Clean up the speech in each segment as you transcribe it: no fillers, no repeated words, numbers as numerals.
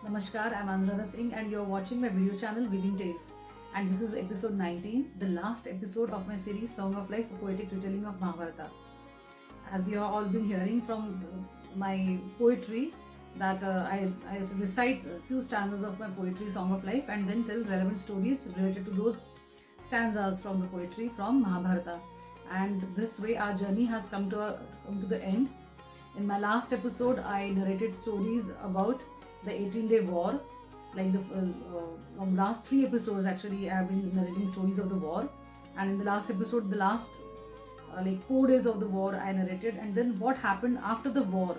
Namaskar, I'm Anuradha Singh and you're watching my video channel Weaving Tales. And this is episode 19, the last episode of my series Song of Life, a poetic retelling of Mahabharata. As you have all been hearing from my poetry, that I recite a few stanzas of my poetry Song of Life and then tell relevant stories related to those stanzas from the poetry from Mahabharata. And this way our journey has come to the end. In my last episode, I narrated stories about the 18-day war. Like from last 3 episodes, actually, I have been narrating stories of the war. And in the last episode, the last 4 days of the war, I narrated. And then what happened after the war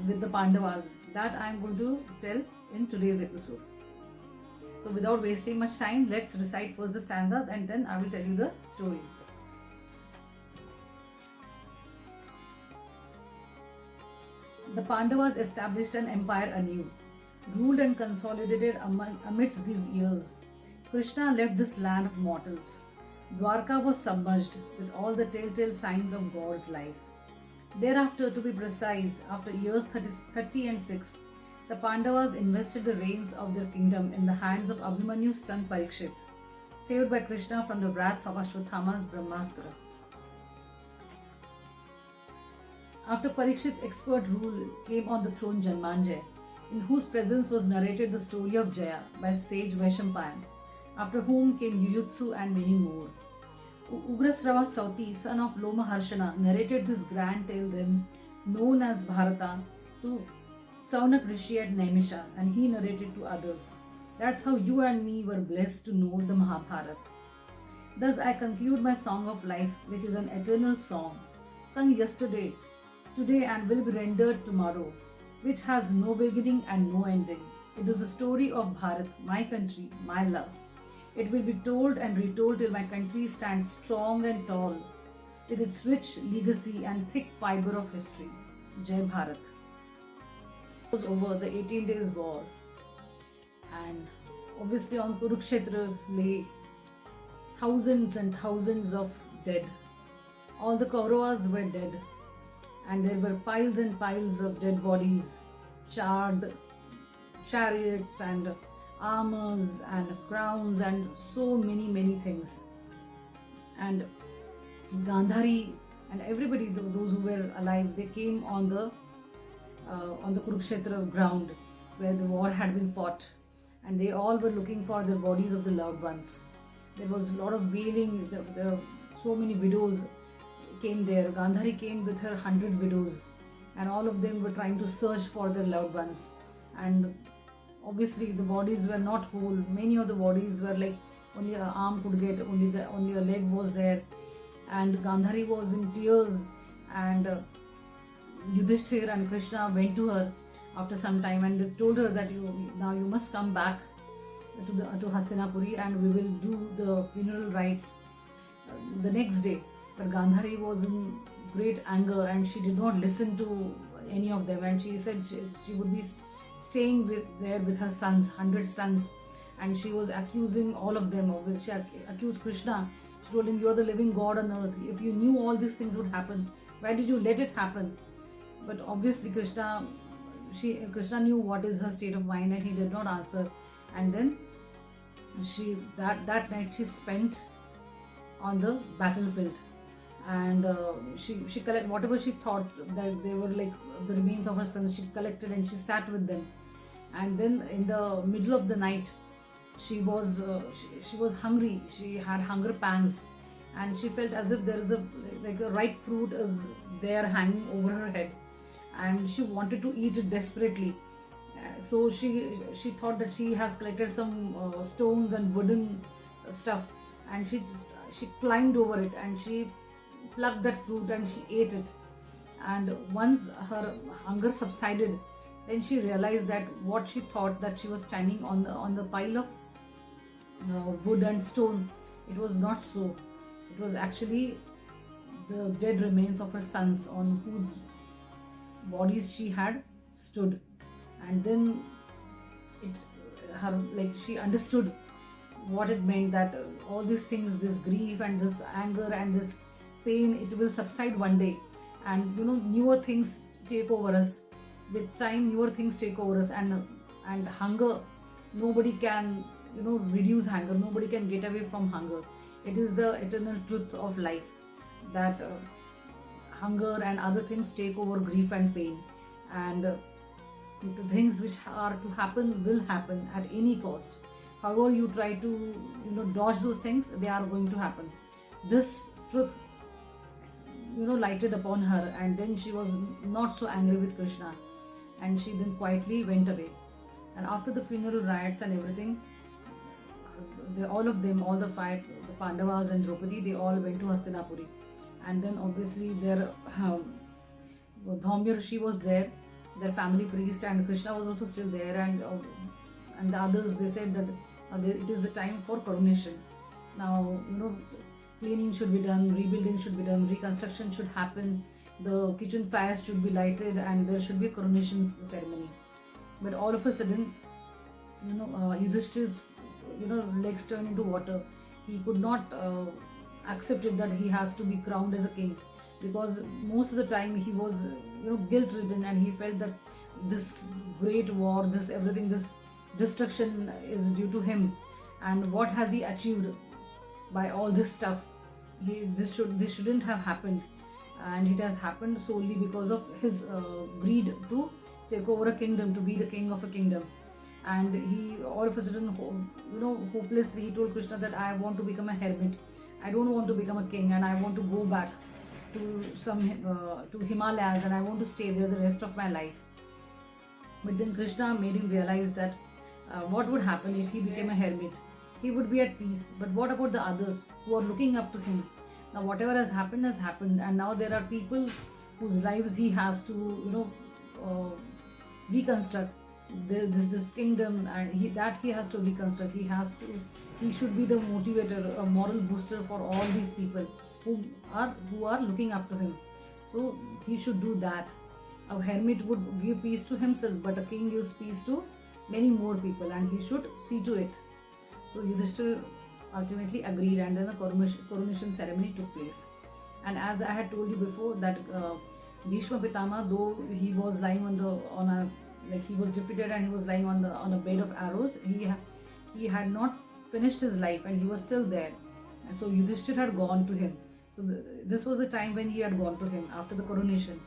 with the Pandavas, that I am going to tell in today's episode. So without wasting much time, let's recite first the stanzas and then I will tell you the stories. The Pandavas established an empire anew, ruled and consolidated amidst these years. Krishna left this land of mortals. Dwarka was submerged with all the telltale signs of God's life. Thereafter, to be precise, after years 30 and 6, the Pandavas invested the reins of their kingdom in the hands of Abhimanyu's son Parikshit, saved by Krishna from the wrath of Ashwathama's Brahmastra. After Parikshit's expert rule came on the throne Janmanjay, in whose presence was narrated the story of Jaya by sage Vaishampayan, after whom came Yuyutsu and many more. Ugrasrava Sauti, son of Lomaharshana, narrated this grand tale then, known as Bharata, to Saunak Rishi at Naimisha, and he narrated to others. That's how you and me were blessed to know the Mahabharata. Thus I conclude my song of life, which is an eternal song, sung yesterday, today and will be rendered tomorrow, which has no beginning and no ending. It is the story of Bharat, my country, my love. It will be told and retold till my country stands strong and tall, with its rich legacy and thick fibre of history. Jai Bharat. It was over the 18 days war, and obviously on Kurukshetra lay thousands and thousands of dead. All the Kauravas were dead, and there were piles and piles of dead bodies, charred chariots and armors and crowns and so many things. And Gandhari and everybody, those who were alive, they came on the Kurukshetra ground where the war had been fought, and they all were looking for the bodies of the loved ones. There was a lot of wailing. So many widows came there. Gandhari came with her 100 widows, and all of them were trying to search for their loved ones. And obviously the bodies were not whole. Many of the bodies were like only an arm could get, only a leg was there, and Gandhari was in tears. And Yudhishthir and Krishna went to her after some time and they told her that you must come back to Hastinapuri and we will do the funeral rites the next day. But Gandhari was in great anger and she did not listen to any of them, and she said she would be staying there with her sons, 100 sons, and she was accusing all of them of it. She accused Krishna. She told him, "You are the living God on earth. If you knew all these things would happen, why did you let it happen?" But obviously Krishna knew what is her state of mind and he did not answer. And then that night she spent on the battlefield, and she collected whatever she thought that they were like the remains of her sons. She collected and she sat with them. And then in the middle of the night, she was hungry. She had hunger pangs, and she felt as if there is a ripe fruit is there hanging over her head, and she wanted to eat it desperately. So she thought that she has collected some stones and wooden stuff, and she climbed over it and she plucked that fruit and she ate it. And once her hunger subsided, then she realized that what she thought, that she was standing on the pile of wood and stone, it was not so. It was actually the dead remains of her sons on whose bodies she had stood. And then she understood what it meant, that all these things, this grief and this anger and this pain, it will subside one day, and newer things take over us. With time, newer things take over us, and and hunger, nobody can reduce hunger, nobody can get away from hunger. It is the eternal truth of life that hunger and other things take over grief and pain, and the things which are to happen will happen at any cost. However you try to dodge those things, they are going to happen. This truth lighted upon her, and then she was not so angry with Krishna, and she then quietly went away. And after the funeral rites and everything, all of them, all the five, the Pandavas and Draupadi, they all went to Hastinapuri. And then obviously their Dhaumya Rishi was there, their family priest, and Krishna was also still there, and the others, they said that it is the time for coronation. Now cleaning should be done, rebuilding should be done, reconstruction should happen, the kitchen fires should be lighted, and there should be a coronation ceremony. But all of a sudden, Yudhishthir's legs turned into water. He could not accept it that he has to be crowned as a king, because most of the time he was guilt ridden, and he felt that this great war, this everything, this destruction is due to him, and what has he achieved by all this stuff? This shouldn't have happened, and it has happened solely because of his greed to take over a kingdom, to be the king of a kingdom. And he all of a sudden, hopelessly, he told Krishna that I want to become a hermit, I don't want to become a king, and I want to go back to to Himalayas, and I want to stay there the rest of my life. But then Krishna made him realize that what would happen if he became a hermit? He would be at peace. But what about the others who are looking up to him? Now whatever has happened, and now there are people whose lives he has to reconstruct. This kingdom, and he has to reconstruct. He should be the motivator, a moral booster for all these people who are looking up to him. So he should do that. A hermit would give peace to himself, but a king gives peace to many more people, and he should see to it. So Yudhishthira ultimately agreed, and then the coronation ceremony took place. And as I had told you before, that Bhishma Pitama, though he was lying he was defeated and he was lying on a bed of arrows, he had not finished his life, and he was still there. And so Yudhishthira had gone to him. So this was the time when he had gone to him after the coronation.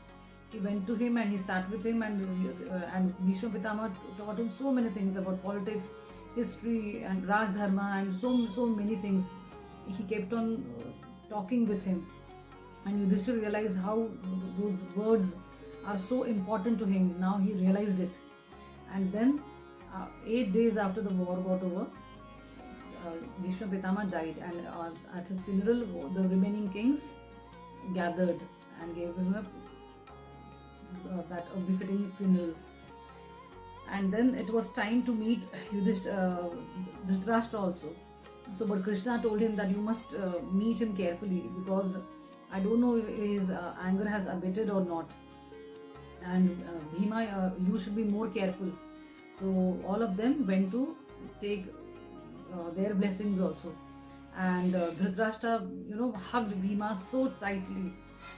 He went to him and he sat with him, and Bhishma Pitama taught him so many things about politics, history, and Raj Dharma, and so many things. He kept on talking with him, and Yudhishthira realized how those words are so important to him. Now he realized it. And then 8 days after the war got over, Bhishma Pitama died, and at his funeral the remaining kings gathered and gave him a befitting funeral. And then it was time to meet Dhritarashtra also. So but Krishna told him that you must meet him carefully, because I don't know if his anger has abated or not, and Bhima, you should be more careful. So all of them went to take their blessings also, and Dhritarashtra hugged Bhima so tightly,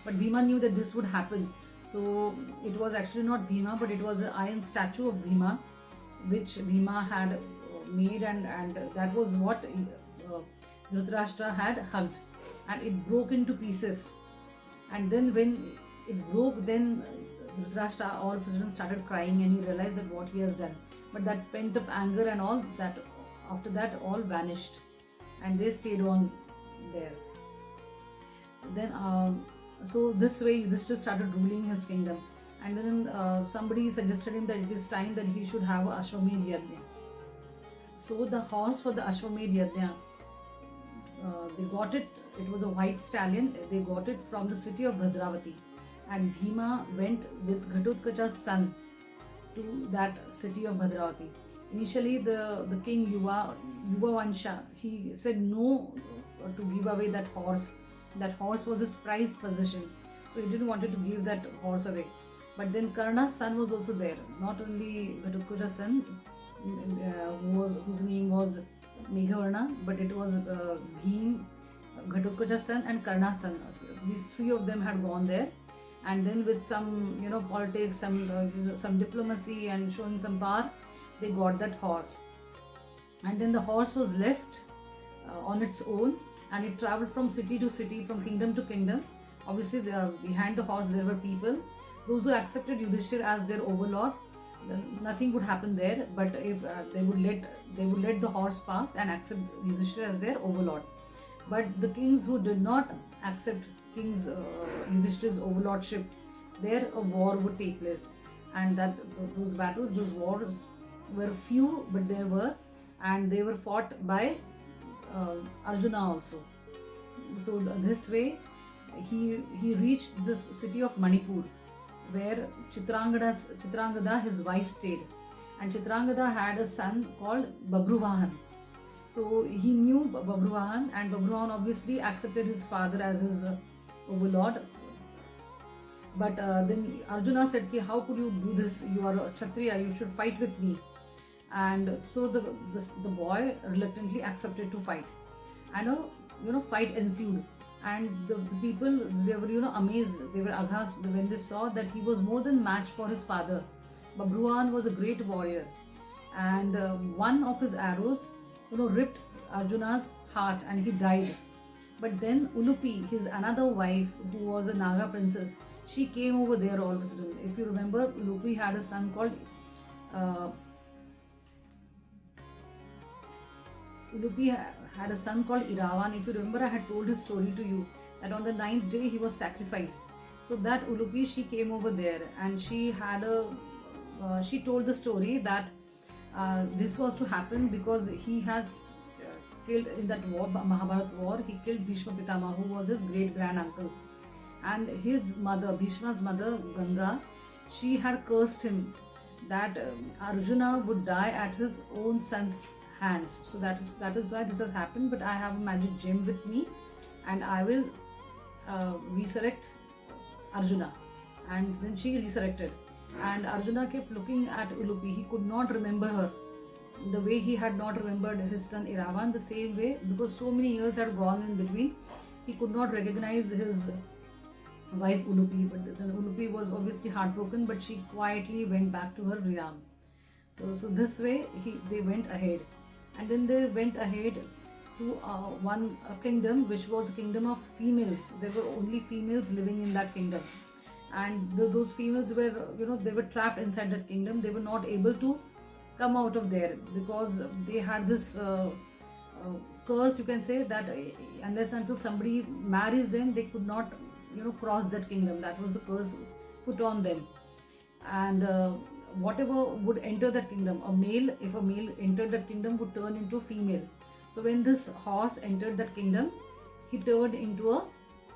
but Bhima knew that this would happen. So it was actually not Bhima, but it was an iron statue of Bhima which Bhima had made, and that was what Dhritarashtra had hugged, and it broke into pieces. And then when it broke, then Dhritarashtra all of a sudden started crying, and he realized that what he has done. But that pent up anger and all that, after that, all vanished, and they stayed on there. Then so this way Yudhishthira started ruling his kingdom, and then somebody suggested him that it is time that he should have a Ashwamedh Yajna. So the horse for the Ashwamedh Yajna, they got it. It was a white stallion. They got it from the city of Bhadravati, and Bhima went with Ghatotkacha's son to that city of Bhadravati. Initially, the king Yuvavansha, he said no to give away that horse. That horse was his prized possession, so he didn't want to give that horse away. But then Karna's son was also there. Not only Ghatotkacha's son, whose name was Meghavarna, but it was Bhim, Ghatotkacha's son, and Karna's son. So these three of them had gone there, and then with some politics, some diplomacy, and showing some power, they got that horse. And then the horse was left on its own, and it traveled from city to city, from kingdom to kingdom. Obviously, behind the horse there were people. Those who accepted Yudhishthir as their overlord, then nothing would happen there. But if they would let the horse pass and accept Yudhishthir as their overlord. But the kings who did not accept King's Yudhishthir's overlordship, there a war would take place, and that those battles, those wars were few, but there were, and they were fought by Arjuna also. So this way, he reached the city of Manipur, where Chitrangada, his wife, stayed, and Chitrangada had a son called Babruvahan. So he knew Babruvahan, and Babruvahan obviously accepted his father as his overlord. But then Arjuna said, "How could you do this? You are a Kshatriya. You should fight with me." And so the boy reluctantly accepted to fight, and a fight ensued. And the people, they were amazed, they were aghast when they saw that he was more than match for his father. Babruvahan was a great warrior, and one of his arrows ripped Arjuna's heart, and he died. But then Ulupi, his another wife, who was a Naga princess, she came over there all of a sudden. If you remember, Ulupi had a son called uh, Ulupi had a son called Iravan. If you remember, I had told his story to you, that on the 9th day he was sacrificed. So that Ulupi, she came over there, and she told the story that this was to happen because he has killed in that war, Mahabharat war. He killed Bhishma Pitama, who was his great grand uncle, and his mother, Bhishma's mother, Ganga, she had cursed him that Arjuna would die at his own son's hands. So that is why this has happened. But I have a magic gem with me, and I will resurrect Arjuna. And then she resurrected, and Arjuna kept looking at Ulupi. He could not remember her the way he had not remembered his son Iravan, the same way, because so many years had gone in between. He could not recognize his wife Ulupi. But then Ulupi was obviously heartbroken, but she quietly went back to her realm. So this way they went ahead, and then they went ahead to one kingdom, which was a kingdom of females. There were only females living in that kingdom, and those females were they were trapped inside that kingdom. They were not able to come out of there because they had this curse, you can say, that unless until somebody marries them, they could not cross that kingdom. That was the curse put on them. And whatever would enter that kingdom, if a male entered that kingdom, would turn into a female. So when this horse entered that kingdom, he turned into a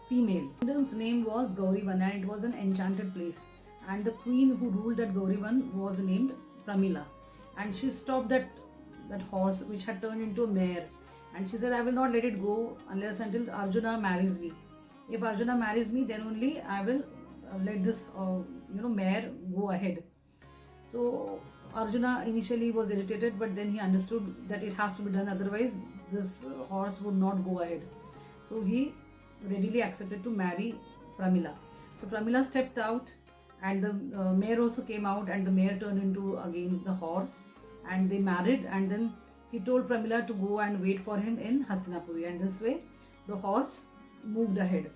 female. The kingdom's name was Gaurivan, and it was an enchanted place, and the queen who ruled at Gaurivan was named Pramila. And she stopped that horse, which had turned into a mare, and she said, "I will not let it go unless until Arjuna marries me. If Arjuna marries me, then only I will let this mare go ahead." So Arjuna initially was irritated, but then he understood that it has to be done, otherwise this horse would not go ahead. So he readily accepted to marry Pramila. So Pramila stepped out, and the mare also came out, and the mare turned into again the horse, and they married. And then he told Pramila to go and wait for him in Hastinapuri, and this way the horse moved ahead.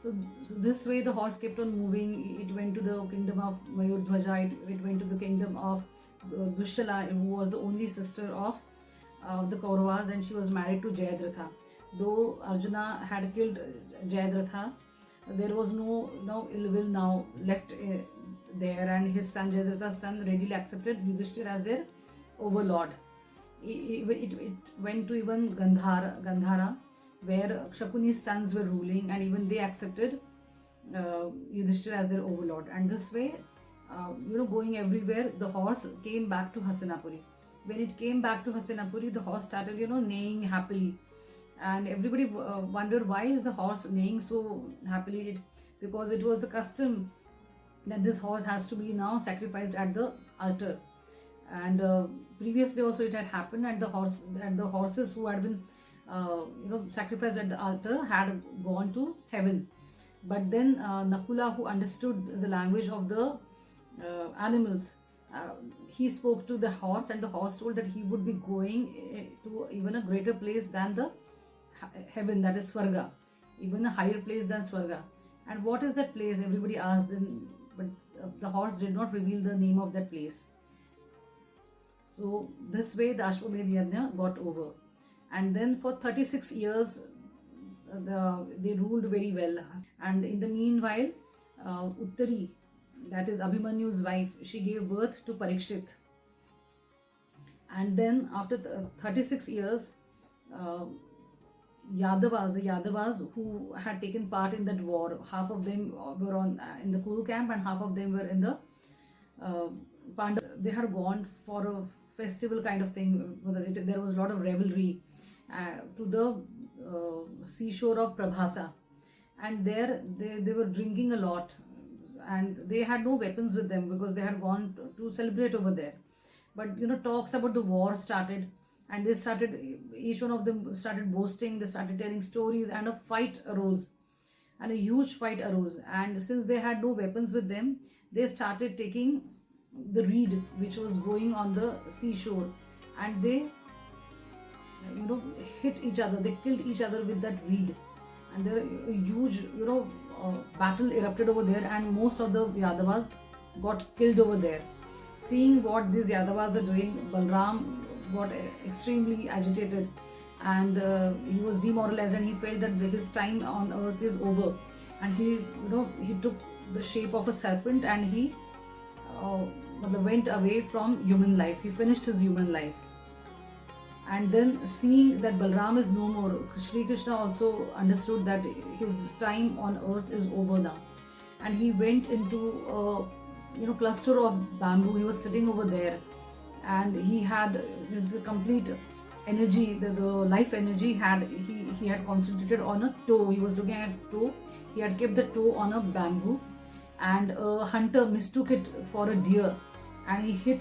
So this way the horse kept on moving. It went to the kingdom of Mayurdhwaja. It went to the kingdom of Dushala, who was the only sister of the Kauravas, and she was married to Jayadratha. Though Arjuna had killed Jayadratha, there was no ill will now left there, and his son, Jayadratha's son, readily accepted Yudhishthir as their overlord. It went to even Gandhara, where Shakuni's sons were ruling, and even they accepted Yudhishthir as their overlord. And this way, going everywhere, the horse came back to Hastinapuri. When it came back to Hastinapuri, the horse started, neighing happily. And everybody wondered, why is the horse neighing so happily? Because it was the custom that this horse has to be now sacrificed at the altar. And previously also it had happened, and the horses who had been sacrificed at the altar had gone to heaven. But then Nakula, who understood the language of the animals, he spoke to the horse, and the horse told that he would be going to even a greater place than the heaven, that is Swarga, even a higher place than Swarga. And what is that place? Everybody asked him, but the horse did not reveal the name of that place. So this way the Ashwamedh Yajna got over. And then for 36 years they ruled very well. And in the meanwhile, Uttari, that is Abhimanyu's wife, she gave birth to Parikshit. And then after 36 years, the Yadavas who had taken part in that war, half of them were in the Kuru camp and half of them were in the Pandav. They had gone for a festival kind of thing. There was a lot of revelry to the seashore of Prabhasa, and there they were drinking a lot, and they had no weapons with them because they had gone to celebrate over there. But talks about the war started, and they started, each one of them started boasting, they started telling stories, and a fight arose, and a huge fight arose. And since they had no weapons with them, they started taking the reed which was growing on the seashore, and they hit each other, they killed each other with that reed, and there a huge battle erupted over there, and most of the Yadavas got killed over there. Seeing what these Yadavas are doing, Balram got extremely agitated, and he was demoralized, and he felt that his time on earth is over, and he took the shape of a serpent, and he went away from human life. He finished his human life. And then, seeing that Balram is no more, Sri Krishna also understood that his time on earth is over now, and he went into a cluster of bamboo. He was sitting over there, and he had his complete energy, the life energy he had concentrated on a toe. He was looking at toe. He had kept the toe on a bamboo, and a hunter mistook it for a deer, and he hit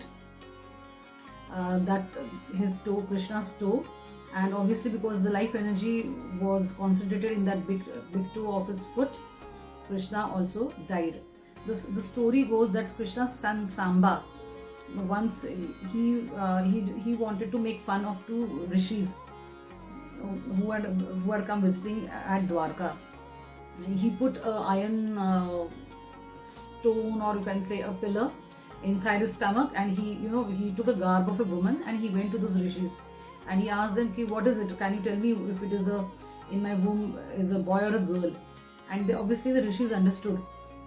his toe, Krishna's toe, and obviously because the life energy was concentrated in that big toe of his foot, Krishna also died. The story goes that Krishna's son Samba, once he wanted to make fun of two rishis who had come visiting at Dwarka. He put an iron stone, or you can say a pillar, inside his stomach, and he took a garb of a woman, and he went to those rishis, and he asked them, what is it? Can you tell me if it is in my womb is a boy or a girl? And obviously the rishis understood,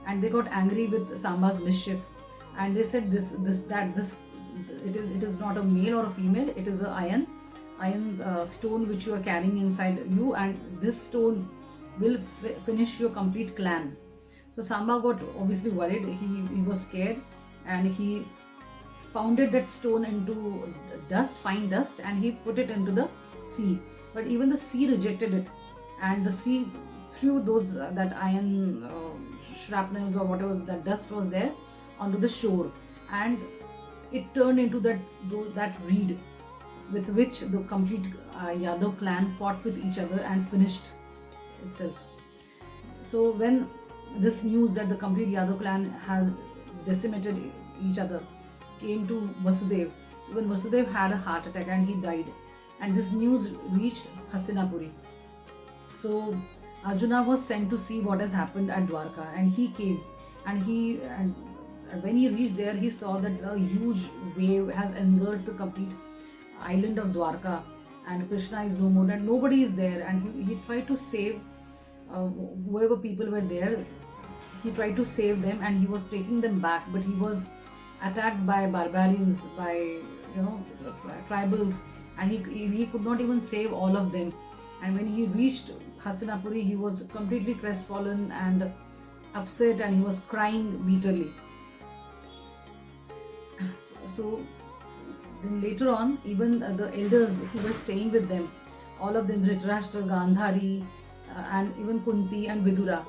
and they got angry with Samba's mischief, and they said it is not a male or a female, it is an iron stone which you are carrying inside you, and this stone will finish your complete clan. So Samba got obviously worried, he was scared, and he pounded that stone into dust, fine dust, and he put it into the sea. But even the sea rejected it, and the sea threw that iron shrapnels or whatever that dust was there onto the shore, and it turned into that reed with which the complete Yadav clan fought with each other and finished itself. So when this news that the complete Yadav clan has decimated each other came to Vasudev, even Vasudev had a heart attack and he died, and this news reached Hastinapuri. So Arjuna was sent to see what has happened at Dwarka, and he came, and when he reached there, he saw that a huge wave has engulfed the complete island of Dwarka, and Krishna is no more, and nobody is there, and he tried to save whoever people were there. He tried to save them, and he was taking them back, but he was attacked by barbarians, by tribals, and he could not even save all of them. And when he reached Hastinapuri, he was completely crestfallen and upset, and he was crying bitterly. So then later on, even the elders who were staying with them, all of them, Dhritarashtra, Gandhari, and even Kunti and Vidura,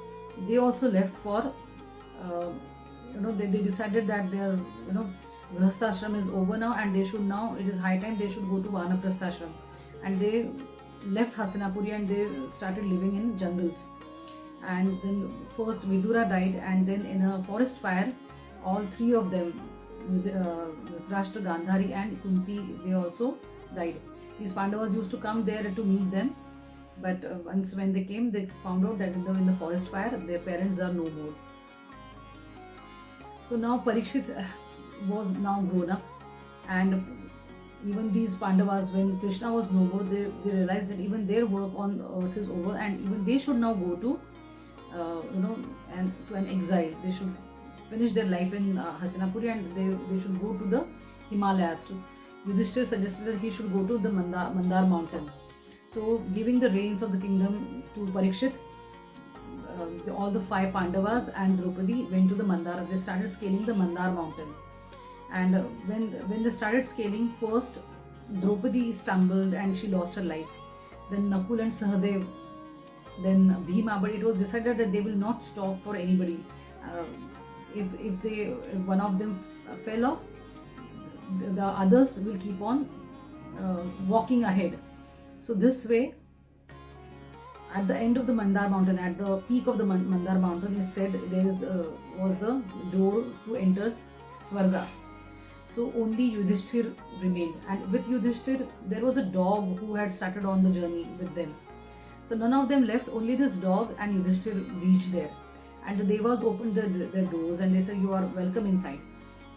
they also left for they decided that their Grihasthashram is over now, and it is high time they should go to Vanaprasthashram, and they left Hastinapuri and they started living in jungles. And then first Vidura died, and then in a forest fire all three of them Dhritarashtra, Gandhari and Kunti, they also died. These Pandavas used to come there to meet them, but once when they came, they found out that in the forest fire, their parents are no more. So now Parikshit was now grown up, and even these Pandavas, when Krishna was no more, they realized that even their work on earth is over, and even they should now go to, and to an exile. They should finish their life in Hastinapuri, and they should go to the Himalayas. Yudhishthir suggested that he should go to the Mandar mountain. So, giving the reins of the kingdom to Parikshit, all the 5 Pandavas and Draupadi went to the Mandar. They started scaling the Mandar mountain. And when they started scaling, first Draupadi stumbled and she lost her life. Then Nakul and Sahadev, then Bhima. But it was decided that they will not stop for anybody. If one of them fell off, the others will keep on walking ahead. So this way, at the end of the Mandar mountain, at the peak of the Mandar mountain, is said was the door to enter Swarga. So only Yudhishthir remained, and with Yudhishthir there was a dog who had started on the journey with them. So none of them left, only this dog and Yudhishthir reached there. And the Devas opened their doors and they said, "You are welcome inside.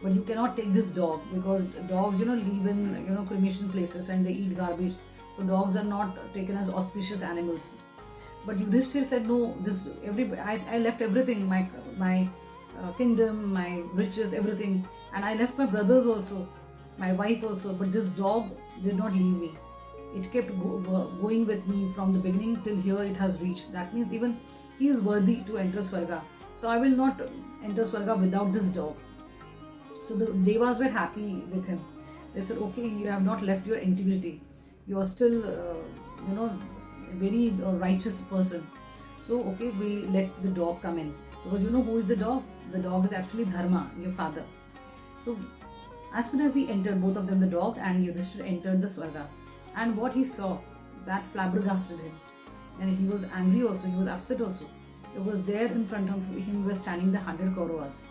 But you cannot take this dog, because dogs, live in, cremation places and they eat garbage. So dogs are not taken as auspicious animals." But Yudhishthir said, "No, I left everything, my kingdom, my riches, everything. And I left my brothers also, my wife also. But this dog did not leave me. It kept going with me from the beginning till here it has reached. That means even he is worthy to enter Swarga. So I will not enter Swarga without this dog." So the Devas were happy with him. They said, "Okay, you have not left your integrity. You are still, very righteous person. So, okay, we let the dog come in." Because who is the dog? The dog is actually Dharma, your father. So, as soon as he entered, both of them, the dog and Yudhishthira, entered the Swarga. And what he saw, that flabbergasted him. And he was angry also, he was upset also. It was there in front of him were standing the 100 Kauravas.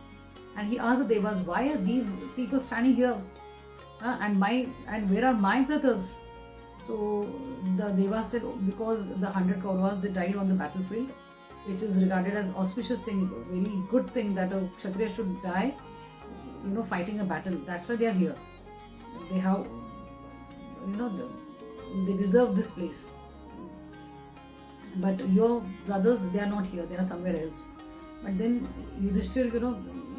And he asked the Devas, "Why are these people standing here? And where are my brothers?" So the Devas said, "Because the 100 Kauravas, they died on the battlefield, which is regarded as auspicious thing, very good thing that a Kshatriya should die, fighting a battle. That's why they are here. They have, they deserve this place. But your brothers, they are not here, they are somewhere else." But then Yudhishthir,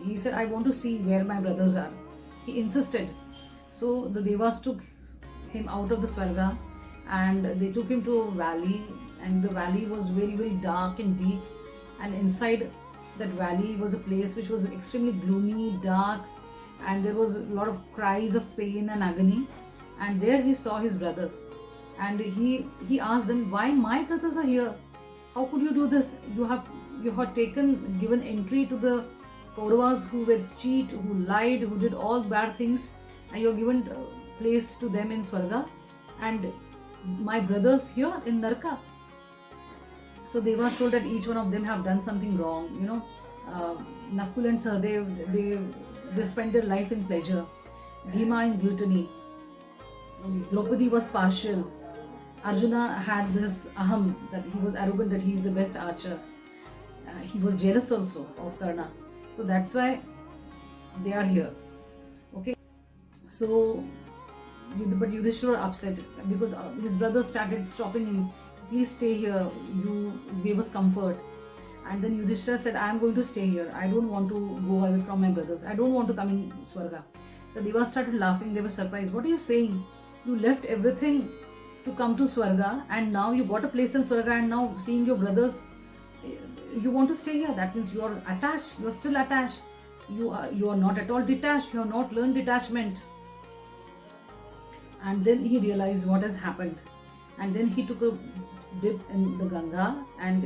he said, "I want to see where my brothers are." He insisted. So the Devas took him out of the Swarga and they took him to a valley, and the valley was very, very dark and deep. And inside that valley was a place which was extremely gloomy, dark, and there was a lot of cries of pain and agony. And there he saw his brothers, and he asked them, "Why my brothers are here? How could you do this? You have given entry to the Kauravas who were cheat, who lied, who did all bad things, and you have given place to them in Swarga, and my brothers here in Narka." So Devas told that each one of them have done something wrong. Nakul and Sahadev, they spent their life in pleasure. Bhima in gluttony. Draupadi was partial. Arjuna had this aham, that he was arrogant, that he is the best archer. He was jealous also of Karna. So that's why they are here. Okay. So, but Yudhishthira was upset because his brothers started stopping him. "Please stay here. You gave us comfort." And then Yudhishthira said, "I am going to stay here. I don't want to go away from my brothers. I don't want to come in Swarga." The Devas started laughing. They were surprised. "What are you saying? You left everything to come to Swarga, and now you got a place in Swarga, and now seeing your brothers, you want to stay here. That means you are attached. You are still attached. You are not at all detached. You have not learned detachment." And then he realized what has happened. And then he took a dip in the Ganga, and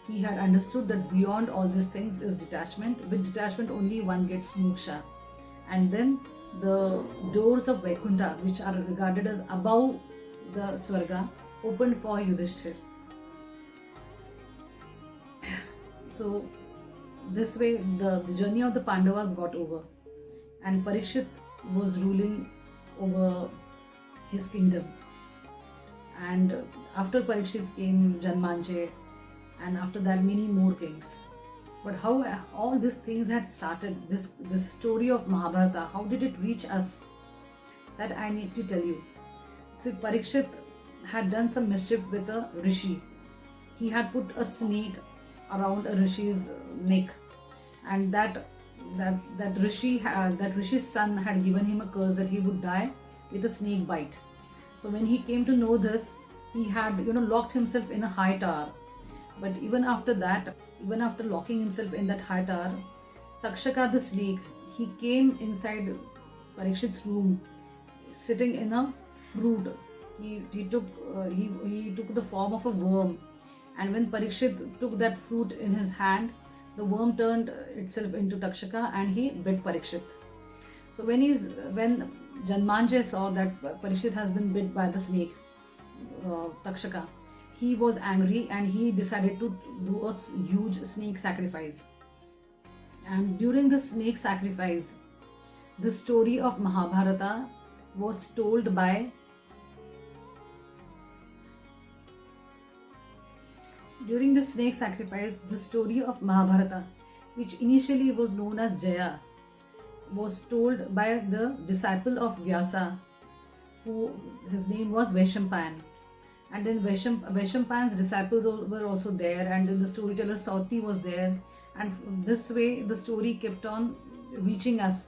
he had understood that beyond all these things is detachment. With detachment only one gets moksha. And then the doors of Vaikuntha, which are regarded as above the Swarga, opened for Yudhishthir. So this way the journey of the Pandavas got over. and Parikshit was ruling over his kingdom. And after Parikshit came Janmanje, and after that many more kings. But how all these things had started, this story of Mahabharata, how did it reach us? That I need to tell you. See, Parikshit had done some mischief with a rishi. He had put a snake around a rishi's neck, and that rishi's son had given him a curse that he would die with a snake bite. So when he came to know this, he had locked himself in a high tower. But even after that, even after locking himself in that high tower, Takshaka the snake, he came inside Parikshit's room, sitting in a fruit. He took the form of a worm, and when Parikshit took that fruit in his hand, the worm turned itself into Takshaka and he bit Parikshit. So when Janmanje saw that Parikshit has been bit by the snake, Takshaka, he was angry and he decided to do a huge snake sacrifice. And during the snake sacrifice, the story of Mahabharata was told by During the snake sacrifice, the story of Mahabharata, which initially was known as Jaya, was told by the disciple of Vyasa, who his name was Vaishampayan. And then Vaishampayan's disciples were also there, and then the storyteller Sauti was there. And this way the story kept on reaching us.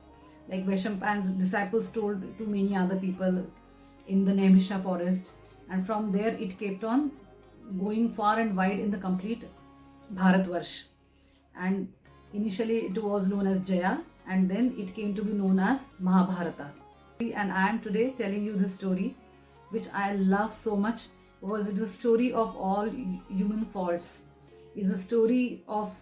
Like Vaishampayan's disciples told to many other people in the Naimisha forest. And from there it kept on going far and wide in the complete Bharatvarsh. And initially it was known as Jaya, and then it came to be known as Mahabharata. And I am today telling you this story, which I love so much, because it is a story of all human faults. It's a story of,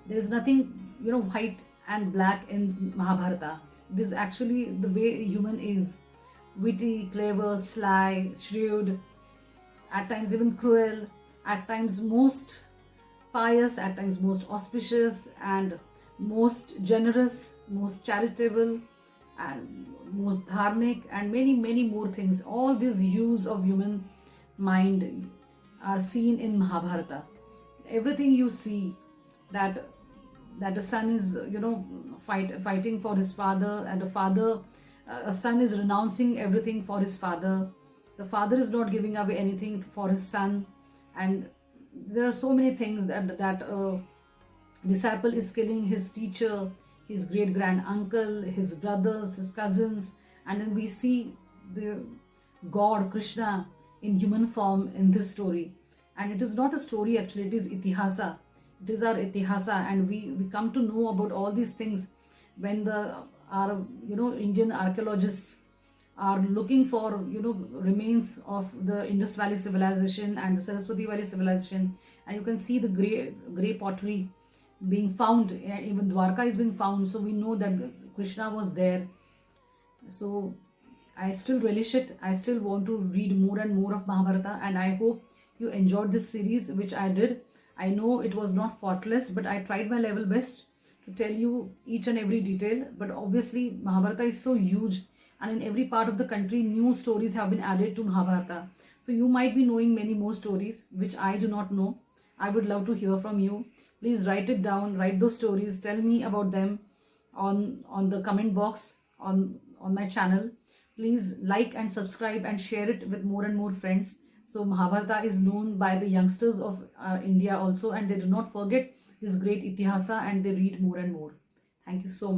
there is nothing white and black in Mahabharata. It is actually the way human is: witty, clever, sly, shrewd, at times even cruel, at times most pious, at times most auspicious, and most generous, most charitable, and most dharmic, and many more things. All these hues of human mind are seen in Mahabharata. Everything you see, that a son is fighting for his father, and a son is renouncing everything for his father. The father is not giving away anything for his son, and there are so many things that a disciple is killing his teacher, his great grand uncle, his brothers, his cousins, and then we see the God Krishna in human form in this story. And it is not a story actually; it is itihasa. It is our itihasa, and we come to know about all these things when our Indian archaeologists are looking for remains of the Indus Valley civilization and the Saraswati Valley civilization, and you can see the grey pottery being found, and even Dwarka is being found. So we know that Krishna was there. So I still relish it. I still want to read more and more of Mahabharata, and I hope you enjoyed this series, which I did. I know it was not faultless, but I tried my level best to tell you each and every detail. But obviously Mahabharata is so huge, and in every part of the country new stories have been added to Mahabharata. So you might be knowing many more stories which I do not know. I would love to hear from you. Please write it down, write those stories, tell me about them on the comment box on my channel. Please like and subscribe and share it with more and more friends. So Mahabharata is known by the youngsters of India also, and they do not forget this great itihasa, and they read more and more. Thank you so much.